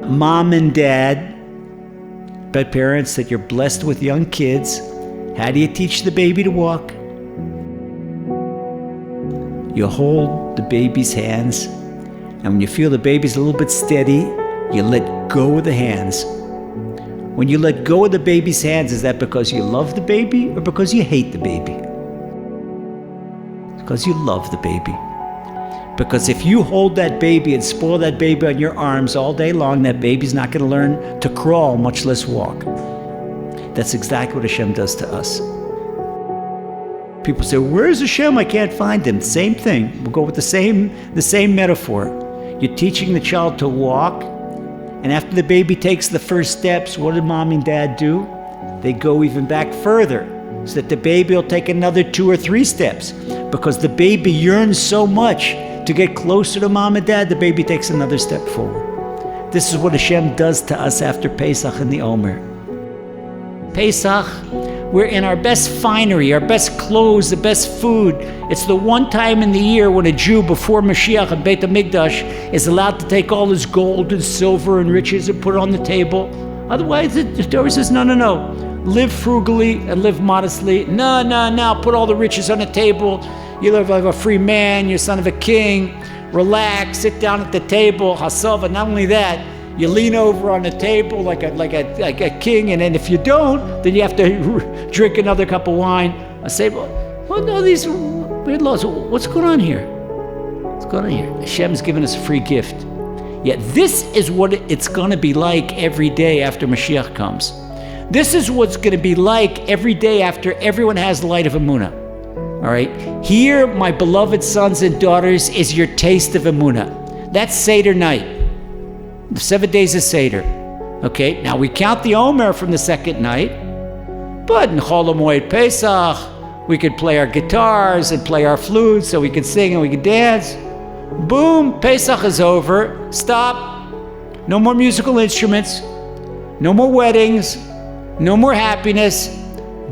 mom and dad, but parents that you're blessed with young kids, how do you teach the baby to walk? You hold the baby's hands, and when you feel the baby's a little bit steady, you let go of the hands. When you let go of the baby's hands, is that because you love the baby or because you hate the baby? It's because you love the baby. Because if you hold that baby and spoil that baby on your arms all day long, that baby's not going to learn to crawl, much less walk. That's exactly what Hashem does to us. People say, where's Hashem? I can't find him. Same thing. We'll go with the same metaphor. You're teaching the child to walk, and after the baby takes the first steps, what did mom and dad do? They go even back further, so that the baby will take another 2 or 3 steps. Because the baby yearns so much to get closer to mom and dad, the baby takes another step forward. This is what Hashem does to us after Pesach and the Omer. Pesach, we're in our best finery, our best clothes, the best food. It's the one time in the year when a Jew before Mashiach and Beit HaMikdash is allowed to take all his gold and silver and riches and put it on the table. Otherwise, the Torah says, no. Live frugally and live modestly. No. Put all the riches on the table. You live like a free man. You're son of a king. Relax. Sit down at the table. Hasava. Not only that, you lean over on the table like a king. And then if you don't, then you have to drink another cup of wine. I say, well, no, these weird laws. What's going on here? What's going on here? Hashem's given us a free gift. Yet this is what it's going to be like every day after Mashiach comes. This is what's going to be like every day after everyone has the light of Emunah. All right? Here, my beloved sons and daughters, is your taste of Emunah. That's Seder night. The 7 days of Seder. Okay? Now, we count the Omer from the second night. But in Chol HaMoed Pesach, we could play our guitars and play our flutes, so we could sing and we could dance. Boom! Pesach is over. Stop. No more musical instruments. No more weddings. No more happiness,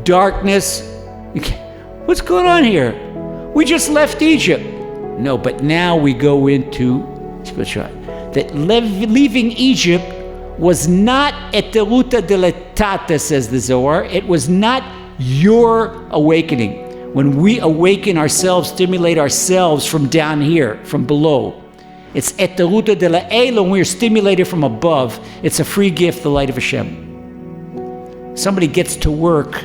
darkness. What's going on here? We just left Egypt. No, but now we go into that leaving Egypt was not eteruta deletata, says the Zohar. It was not your awakening. When we awaken ourselves, stimulate ourselves from down here, from below. It's eteruta de la when we're stimulated from above. It's a free gift, the light of Hashem. Somebody gets to work.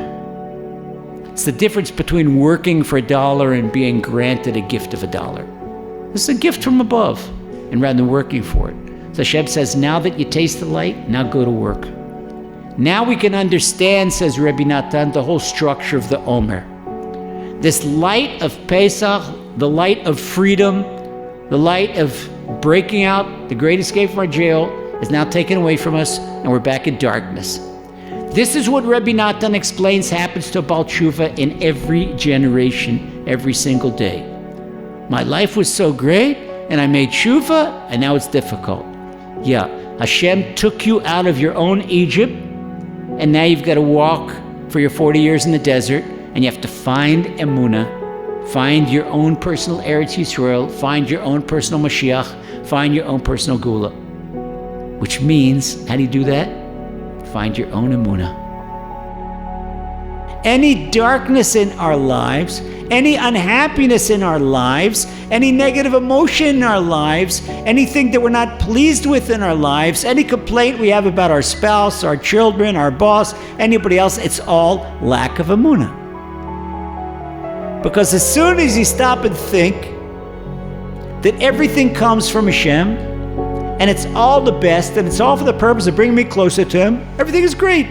It's the difference between working for $1 and being granted a gift of $1. This is a gift from above, and rather than working for it. So Hashem says, now that you taste the light, now go to work. Now we can understand, says Rabbi Natan, the whole structure of the Omer. This light of Pesach, the light of freedom, the light of breaking out, the great escape from our jail, is now taken away from us, and we're back in darkness. This is what Rabbi Natan explains happens to a Baal Tshuva in every generation, every single day. My life was so great, and I made tshuva, and now it's difficult. Yeah, Hashem took you out of your own Egypt, and now you've got to walk for your 40 years in the desert, and you have to find Emunah, find your own personal Eretz Yisrael, find your own personal Mashiach, find your own personal Gula. Which means, how do you do that? Find your own Emunah. Any darkness in our lives, any unhappiness in our lives, any negative emotion in our lives, anything that we're not pleased with in our lives, any complaint we have about our spouse, our children, our boss, anybody else, it's all lack of Emunah. Because as soon as you stop and think that everything comes from Hashem, and it's all the best, and it's all for the purpose of bringing me closer to Him, everything is great.